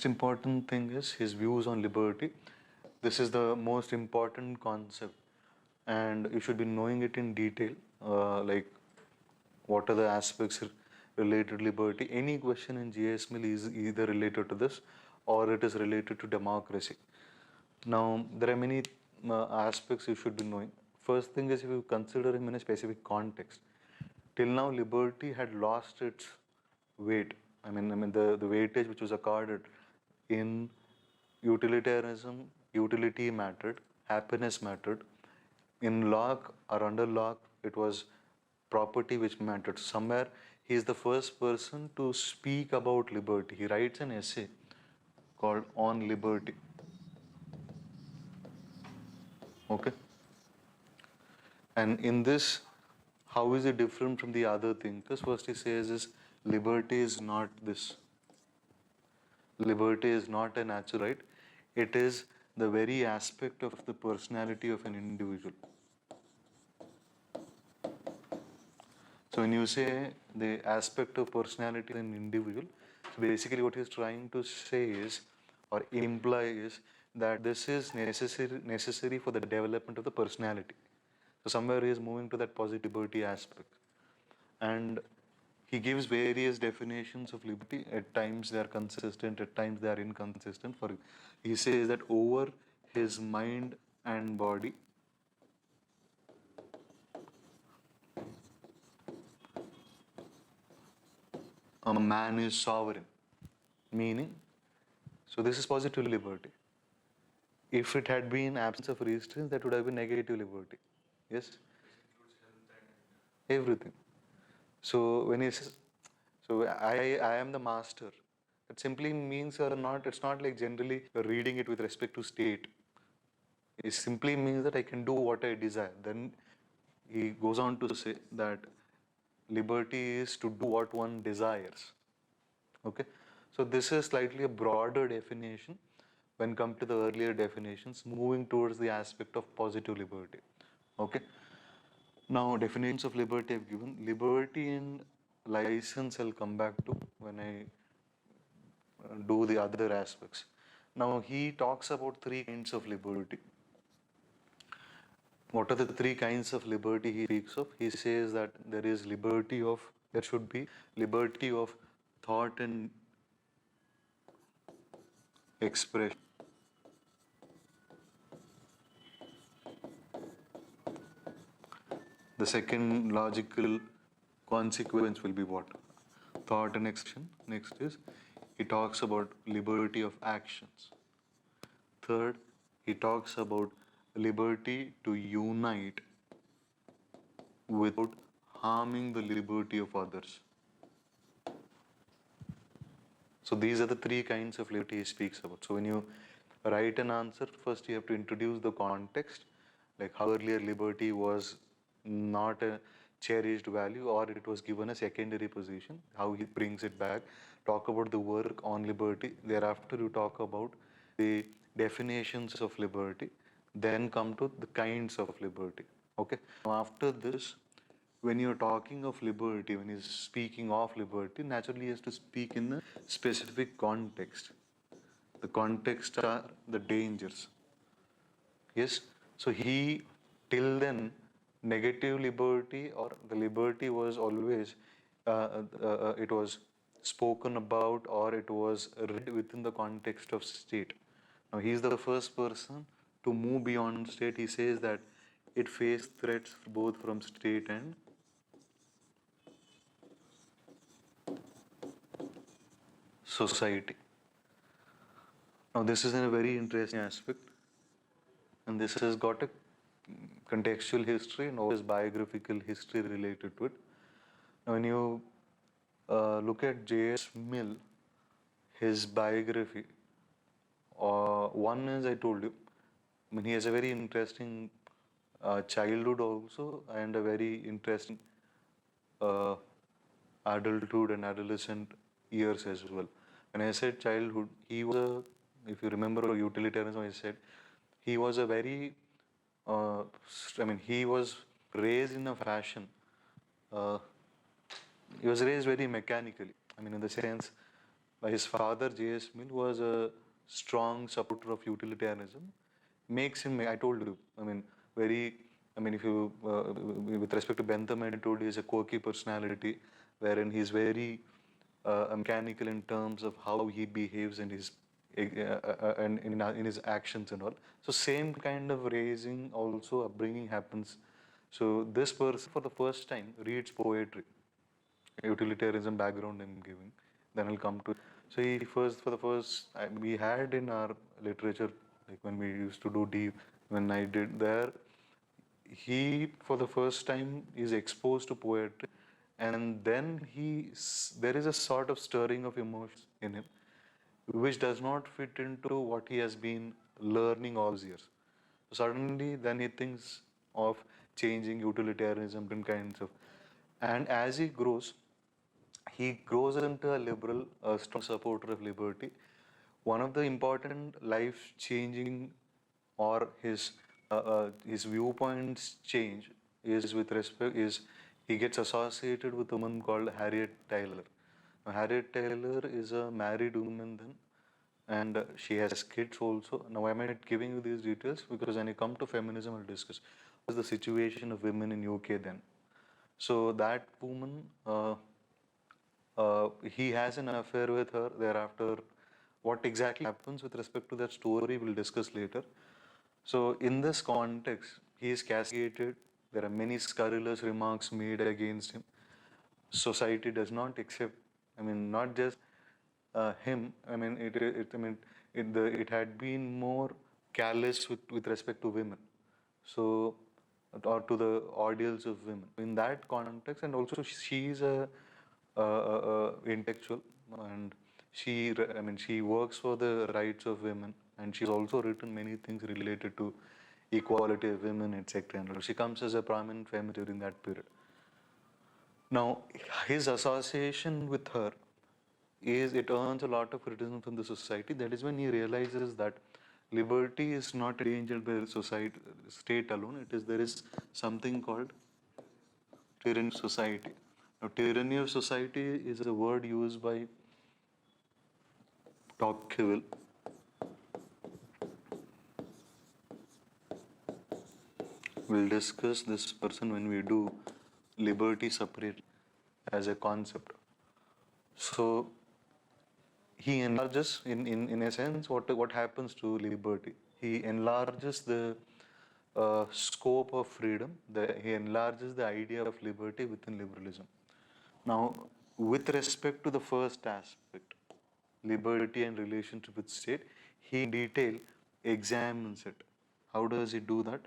important thing is his views on liberty. This is the most important concept, and you should be knowing it in detail. Like what are the aspects related to liberty? Any question in GSML is either related to this or it is related to democracy. Now, there are many aspects you should be knowing. First thing is if you consider him in a specific context. Till now, liberty had lost its weight. The weightage which was accorded in utilitarianism, utility mattered, happiness mattered. In Locke or under Locke, it was property which mattered. Somewhere, he is the first person to speak about liberty. He writes an essay called On Liberty. Okay. And in this, how is it different from the other thinkers? First, he says is liberty is not this. Liberty is not a natural right. It is the very aspect of the personality of an individual. So when you say the aspect of personality of an individual, so basically what he's trying to say is or imply is that this is necessary for the development of the personality. So somewhere he is moving to that positivity aspect. And he gives various definitions of liberty. At times they are consistent, at times they are inconsistent. For he says that over his mind and body, a man is sovereign. Meaning, so this is positive liberty. If it had been absence of restraints, that would have been negative liberty. Yes? Everything. So when he says, so I am the master, it simply means or not, it's not like generally you're reading it with respect to state. It simply means that I can do what I desire. Then he goes on to say that liberty is to do what one desires. Okay. So this is slightly a broader definition when come to the earlier definitions, moving towards the aspect of positive liberty. Okay. Now, definitions of liberty I've given. Liberty and license I'll come back to when I do the other aspects. Now, he talks about three kinds of liberty. What are the three kinds of liberty he speaks of? He says that there should be liberty of thought and expression. The second logical consequence will be what? Thought and expression. Next is, he talks about liberty of actions. Third, he talks about liberty to unite without harming the liberty of others. So these are the three kinds of liberty he speaks about. So when you write an answer, first you have to introduce the context, like how earlier liberty was not a cherished value or it was given a secondary position, how he brings it back, talk about the work on liberty. Thereafter you talk about the definitions of liberty, then come to the kinds of liberty. Okay. Now after this, when you're talking of liberty, when he's speaking of liberty, naturally he has to speak in a specific context. The context are the dangers. Yes. So he, till then, negative liberty or the liberty was always, it was spoken about or it was read within the context of state. Now he is the first person to move beyond state. He says that it faced threats both from state and society. Now this is a very interesting aspect, and this has got a contextual history and always biographical history related to it. Now when you look at J.S. Mill, his biography, one is I told you, I mean, he has a very interesting childhood also and a very interesting uh, adulthood and adolescent years as well. When I said childhood, he was a, if you remember utilitarianism, I said he was a very, he was raised in a fashion. Uh, he was raised very mechanically. I mean, in the sense, His father, J.S. Mill, was a strong supporter of utilitarianism. Makes him, I told you, I mean, very, I mean, if you, with respect to Bentham, I told you he's a quirky personality, wherein he's very mechanical in terms of how he behaves and his and in his actions and all. So same kind of raising, also upbringing happens. So this person, for the first time, reads poetry, utilitarianism background I'm giving. Then I'll come to. So he first, for the first, we had in our literature, like when we used to do deep, when I did there, he for the first time is exposed to poetry, and then there is a sort of stirring of emotions in him, which does not fit into what he has been learning all these years. So suddenly, then he thinks of changing utilitarianism, different kinds of, and as he grows into a liberal, a strong supporter of liberty. One of the important life-changing or his viewpoints change is with respect is he gets associated with a woman called Harriet Taylor. Now, Harriet Taylor is a married woman then, and she has kids also. Now, I'm not giving you these details because when I come to feminism, I'll discuss what's the situation of women in UK then. So that woman, he has an affair with her. Thereafter, what exactly happens with respect to that story, we'll discuss later. So, in this context, he is castigated. There are many scurrilous remarks made against him. Society does not accept. I mean, not just him. I mean, it had been more callous with respect to women. So, or to the audience of women. In that context, and also she is a intellectual, and she works for the rights of women, and she's also written many things related to equality of women, etc. And she comes as a prominent feminist during that period. Now, his association with her is it earns a lot of criticism from the society. That is when he realizes that liberty is not endangered by the society, state alone. It is there is something called tyranny of society. Now, tyranny of society is a word used by Tocqueville. We'll discuss this person when we do liberty separate as a concept. So he enlarges, in a sense, what happens to liberty. He enlarges the scope of freedom. He enlarges the idea of liberty within liberalism. Now, with respect to the first aspect, liberty and relationship with state, he in detail examines it. How does he do that?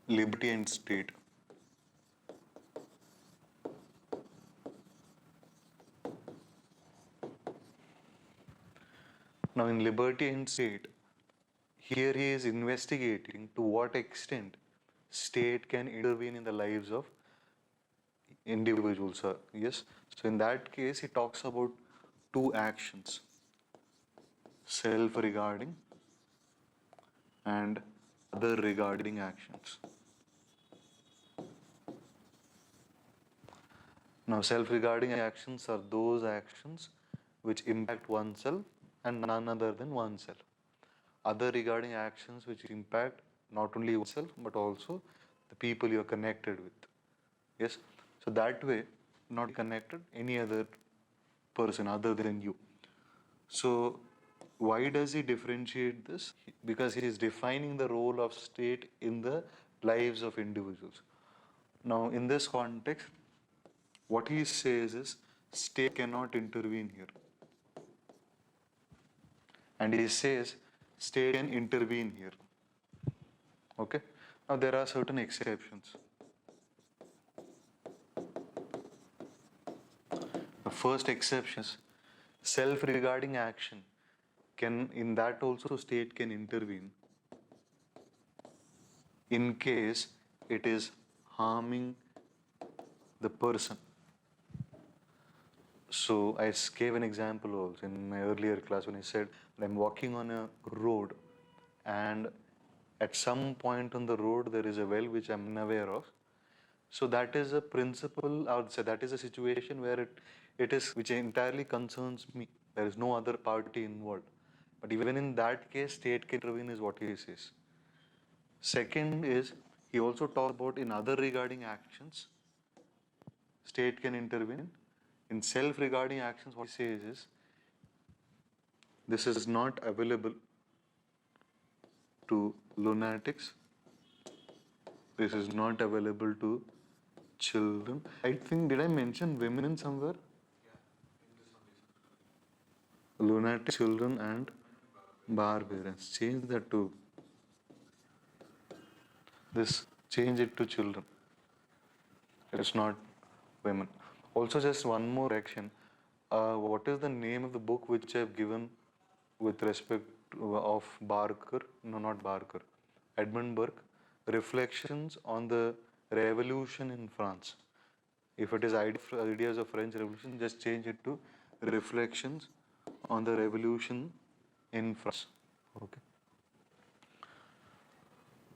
Liberty and state. Now, in liberty and state, here he is investigating to what extent state can intervene in the lives of individuals. Yes. So in that case, he talks about two actions: self-regarding and other regarding actions. Now, self-regarding actions are those actions which impact oneself and none other than oneself. Other regarding actions which impact not only oneself but also the people you are connected with. Yes. So that way, not connected any other person other than you. So why does he differentiate this? Because he is defining the role of state in the lives of individuals. Now, in this context, what he says is state cannot intervene here. And he says state can intervene here. Okay? Now, there are certain exceptions. The first exception is self-regarding action. In that also state can intervene in case it is harming the person. So I gave an example also in my earlier class when I said I'm walking on a road, and at some point on the road there is a well which I'm unaware of. So that is a principle, I would say that is a situation where it is, which entirely concerns me. There is no other party involved. But even in that case, state can intervene is what he says. Second is, he also talks about in other regarding actions, state can intervene. In self-regarding actions, what he says is, this is not available to lunatics. This is not available to children. I think, did I mention women somewhere? Lunatic children and barbarians. Change that to this. Change it to children. It's not women. Also, just one more correction. What is the name of the book which I've given with respect of Barker? No, not Barker. Edmund Burke. Reflections on the Revolution in France. If it is ideas of French Revolution, just change it to Reflections on the Revolution in France. Okay.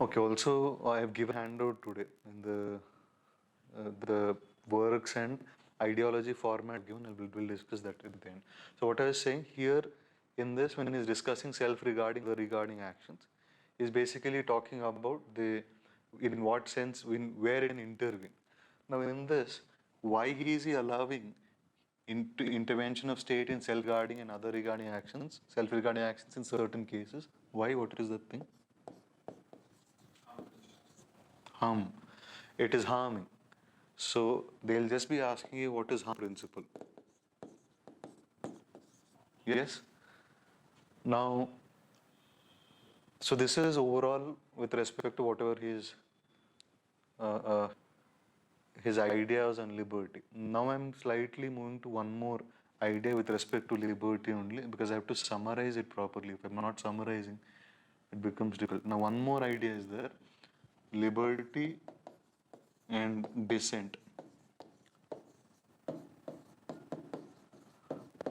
Okay. Also, I have given a handout today in the works and ideology format given. We'll discuss that at the end. So what I was saying here in this, when he's discussing self-regarding the regarding actions, is basically talking about the in what sense, where it can intervene. Now in this, why is he allowing intervention of state in self-regarding and other regarding actions, self-regarding actions in certain cases? Why? What is the thing? Harm. It is harming. So they'll just be asking you what is harm principle. Yes? Now, so this is overall with respect to whatever his ideas on liberty. Now I'm slightly moving to one more idea with respect to liberty only, because I have to summarize it properly. If I'm not summarizing, it becomes difficult. Now one more idea is there, liberty and dissent.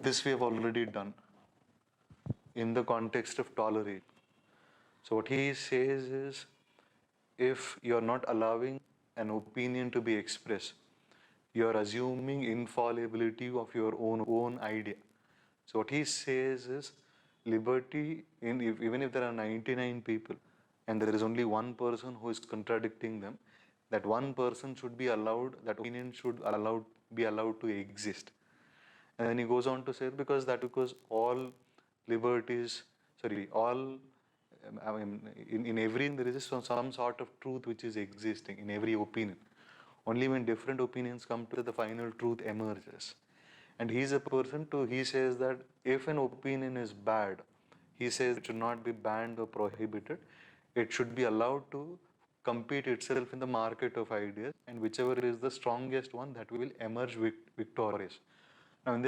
This we have already done in the context of tolerate. So what he says is, if you're not allowing an opinion to be expressed, you're assuming infallibility of your own idea. So what he says is, liberty, even if there are 99 people and there is only one person who is contradicting them, that one person should be allowed, that opinion should be allowed to exist. And then he goes on to say, because all liberties, all, I mean, in everything there is some sort of truth which is existing in every opinion. Only when different opinions come to the final truth emerges. And he's a person he says that if an opinion is bad, he says it should not be banned or prohibited. It should be allowed to compete itself in the market of ideas, and whichever is the strongest one, that will emerge victorious. Now in this